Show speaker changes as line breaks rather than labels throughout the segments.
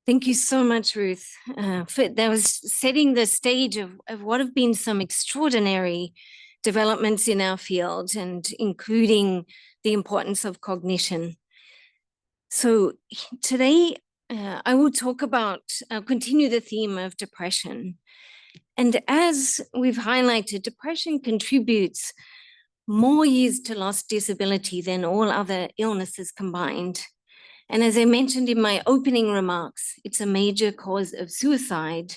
Thank you so much, Ruth. That was setting the stage of what have been some extraordinary developments in our field, and including the importance of cognition. So today, I will talk about, continue the theme of depression. And as we've highlighted, depression contributes more years to lost disability than all other illnesses combined. And as I mentioned in my opening remarks, it's a major cause of suicide.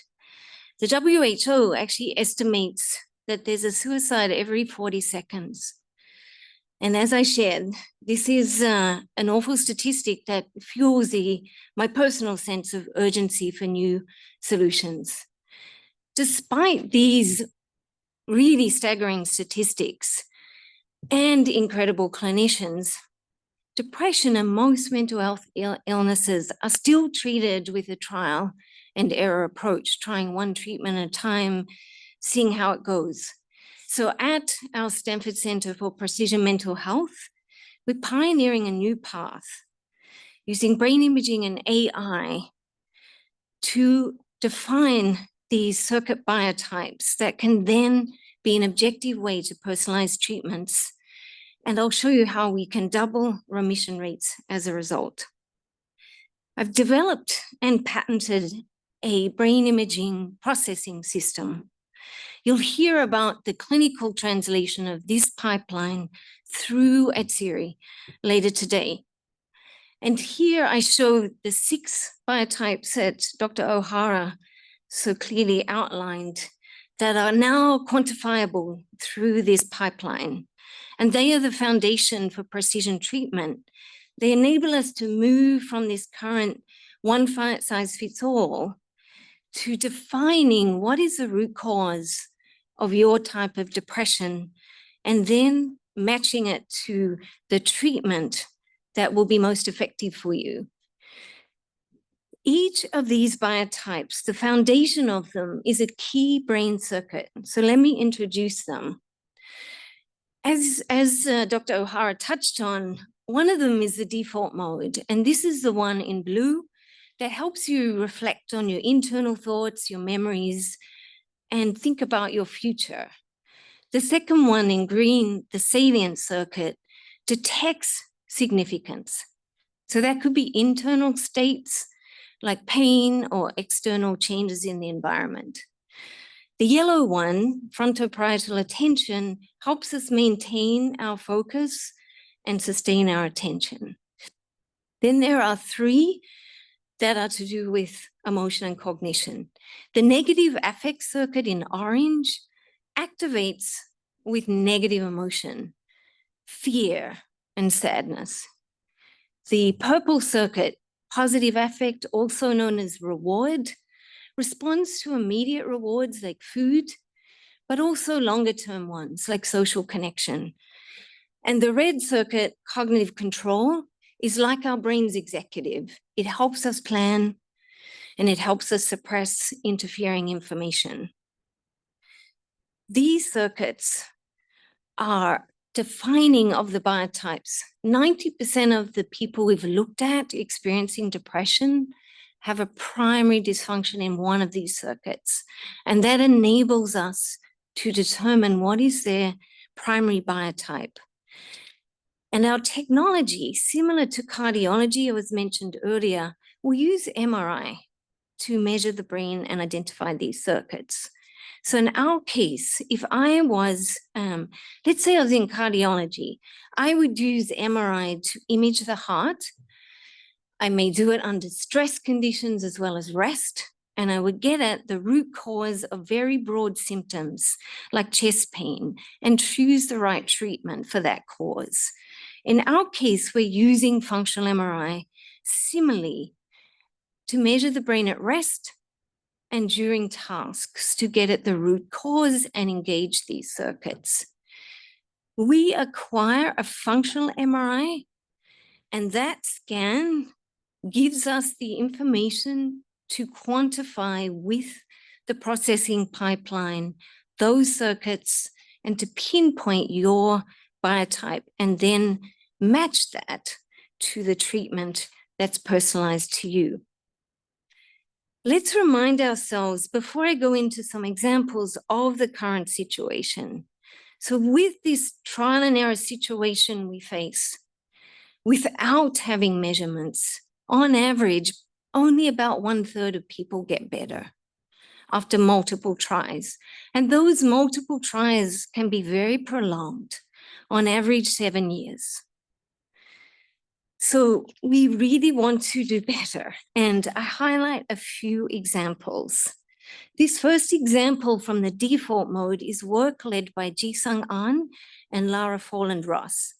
The WHO actually estimates that there's a suicide every 40 seconds. And as I shared, this is an awful statistic that fuels my personal sense of urgency for new solutions. Despite these really staggering statistics and incredible clinicians, depression and most mental health illnesses are still treated with a trial and error approach, trying one treatment at a time, seeing how it goes. So at our Stanford Center for Precision Mental Health, we're pioneering a new path using brain imaging and AI to define these circuit biotypes that can then be an objective way to personalize treatments. And I'll show you how we can double remission rates as a result. I've developed and patented a brain imaging processing system. You'll hear about the clinical translation of this pipeline through Atsiri later today. And here I show the 6 biotypes that Dr. O'Hara so clearly outlined that are now quantifiable through this pipeline. And they are the foundation for precision treatment. They enable us to move from this current one-size-fits-all to defining what is the root cause of your type of depression, and then matching it to the treatment that will be most effective for you. Each of these biotypes, the foundation of them is a key brain circuit. So let me introduce them. As Dr. O'Hara touched on, one of them is the default mode, and this is the one in blue that helps you reflect on your internal thoughts, your memories, and think about your future. The second one in green, the salient circuit, detects significance. So that could be internal states like pain or external changes in the environment. The yellow one, frontoparietal attention, helps us maintain our focus and sustain our attention. Then there are 3 that are to do with emotion and cognition. The negative affect circuit in orange activates with negative emotion, fear, and sadness. The purple circuit, positive affect, also known as reward, responds to immediate rewards like food, but also longer-term ones like social connection. And the red circuit, cognitive control, is like our brain's executive. It helps us plan, and it helps us suppress interfering information. These circuits are defining of the biotypes. 90% of the people we've looked at experiencing depression have a primary dysfunction in one of these circuits. And that enables us to determine what is their primary biotype. And our technology, similar to cardiology, as was mentioned earlier, will use MRI to measure the brain and identify these circuits. So in our case, if I was, let's say I was in cardiology, I would use MRI to image the heart. I may do it under stress conditions as well as rest, and I would get at the root cause of very broad symptoms like chest pain and choose the right treatment for that cause. In our case, we're using functional MRI similarly to measure the brain at rest and during tasks to get at the root cause and engage these circuits. We acquire a functional MRI, and that scan gives us the information to quantify with the processing pipeline those circuits and to pinpoint your biotype and then match that to the treatment that's personalized to you. Let's remind ourselves before I go into some examples of the current situation. So with this trial and error situation we face, without having measurements, on average, only about 1/3 of people get better after multiple tries. And those multiple tries can be very prolonged, on average 7 years. So we really want to do better. And I highlight a few examples. This first example from the default mode is work led by Ji-Sung Ahn and Lara Folland-Ross.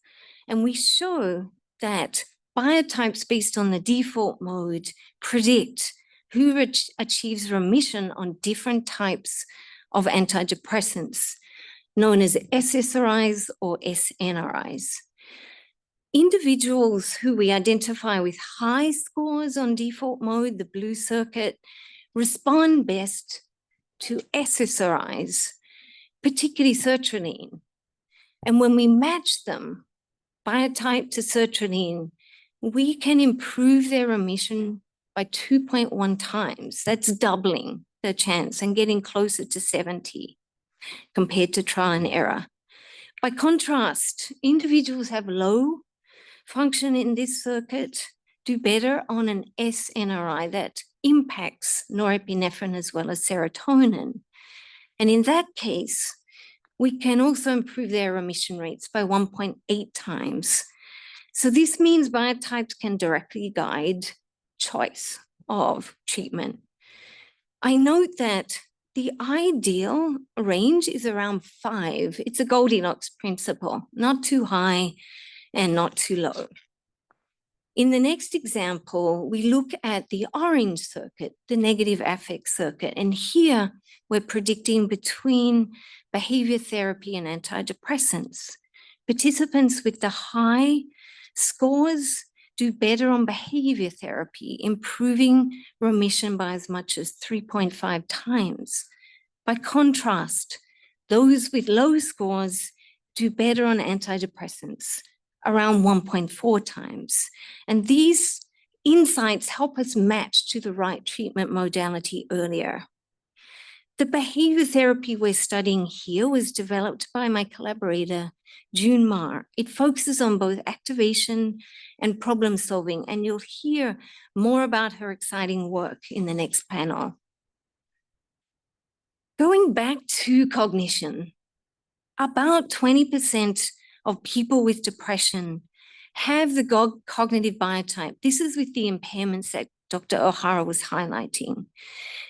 And we show that biotypes based on the default mode predict who achieves remission on different types of antidepressants, known as SSRIs or SNRIs. Individuals who we identify with high scores on default mode, the blue circuit, respond best to SSRIs, particularly sertraline. And when we match them, biotype to sertraline, we can improve their remission by 2.1 times. That's doubling the chance and getting closer to 70 compared to trial and error. By contrast, individuals have low function in this circuit do better on an SNRI that impacts norepinephrine as well as serotonin. And in that case, we can also improve their remission rates by 1.8 times. So this means biotypes can directly guide choice of treatment. I note that the ideal range is around 5. It's a Goldilocks principle, not too high and not too low. In the next example, we look at the orange circuit, the negative affect circuit. And here we're predicting between behavior therapy and antidepressants. Participants with the high scores do better on behavior therapy, improving remission by as much as 3.5 times. By contrast, those with low scores do better on antidepressants, around 1.4 times. And these insights help us match to the right treatment modality earlier. The behavior therapy we're studying here was developed by my collaborator, June Ma. It focuses on both activation and problem solving, and you'll hear more about her exciting work in the next panel. Going back to cognition, about 20% of people with depression have the cognitive biotype. This is with the impairments that Dr. O'Hara was highlighting.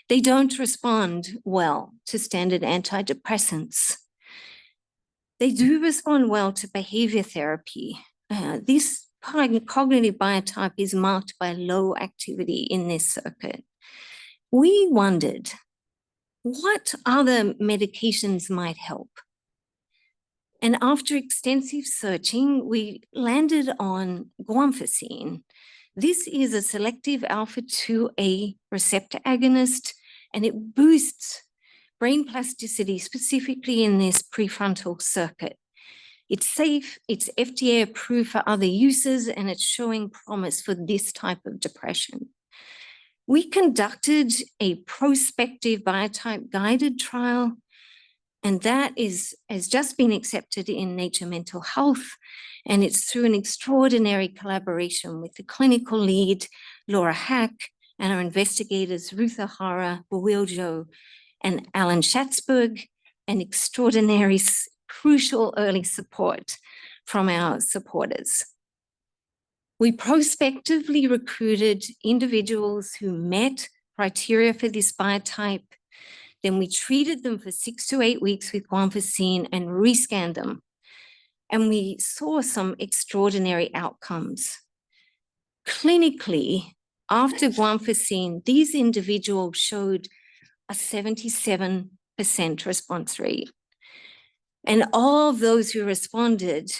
They don't respond well to standard antidepressants. They do respond well to behavior therapy. This cognitive biotype is marked by low activity in this circuit. We wondered what other medications might help. And after extensive searching, we landed on guanfacine. This is a selective alpha-2A receptor agonist, and it boosts brain plasticity, specifically in this prefrontal circuit. It's safe, it's FDA approved for other uses, and it's showing promise for this type of depression. We conducted a prospective biotype guided trial, and that has just been accepted in Nature Mental Health, and it's through an extraordinary collaboration with the clinical lead, Laura Hack, and our investigators, Ruth O'Hara, Bawil Zhou, and Alan Schatzberg, and extraordinary, crucial early support from our supporters. We prospectively recruited individuals who met criteria for this biotype. Then we treated them for 6 to 8 weeks with guanfacine and rescanned them. And we saw some extraordinary outcomes. Clinically, after guanfacine, these individuals showed a 77% response rate. And all of those who responded,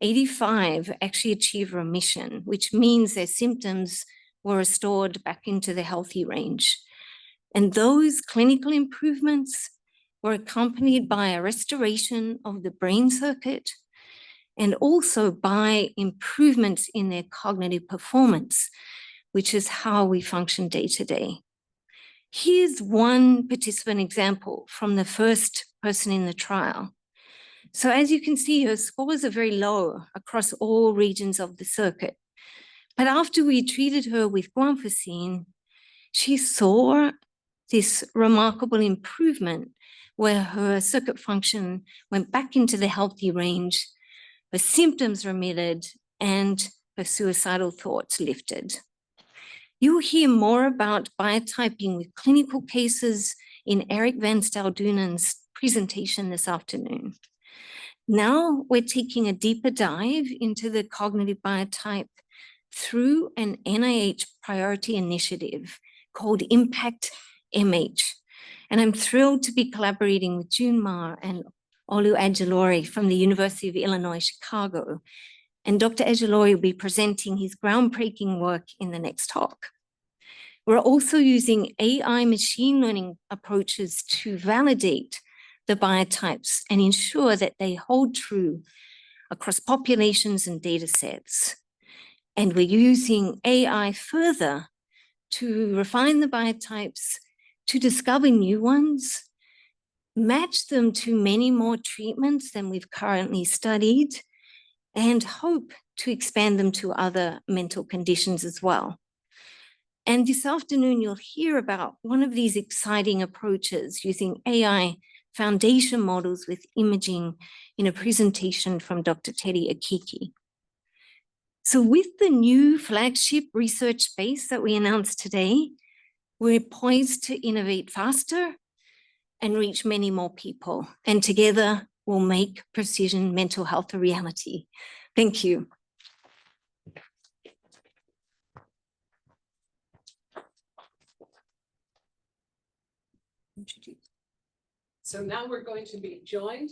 85 actually achieved remission, which means their symptoms were restored back into the healthy range. And those clinical improvements were accompanied by a restoration of the brain circuit and also by improvements in their cognitive performance, which is how we function day to day. Here's one participant example from the first person in the trial. So as you can see, her scores are very low across all regions of the circuit. But after we treated her with guanfacine, she saw this remarkable improvement where her circuit function went back into the healthy range, her symptoms remitted, and her suicidal thoughts lifted. You'll hear more about biotyping with clinical cases in Eric Van Staldoenen's presentation this afternoon. Now we're taking a deeper dive into the cognitive biotype through an NIH priority initiative called Impact MH. And I'm thrilled to be collaborating with June Ma and Olu Ajilore from the University of Illinois, Chicago. And Dr. Ajilore will be presenting his groundbreaking work in the next talk. We're also using AI machine learning approaches to validate the biotypes and ensure that they hold true across populations and data sets. And we're using AI further to refine the biotypes, to discover new ones, match them to many more treatments than we've currently studied, and hope to expand them to other mental conditions as well. And this afternoon, you'll hear about one of these exciting approaches using AI foundation models with imaging in a presentation from Dr. Teddy Akiki. So with the new flagship research space that we announced today, we're poised to innovate faster and reach many more people. And together, we'll make precision mental health a reality. Thank you.
So now we're going to be joined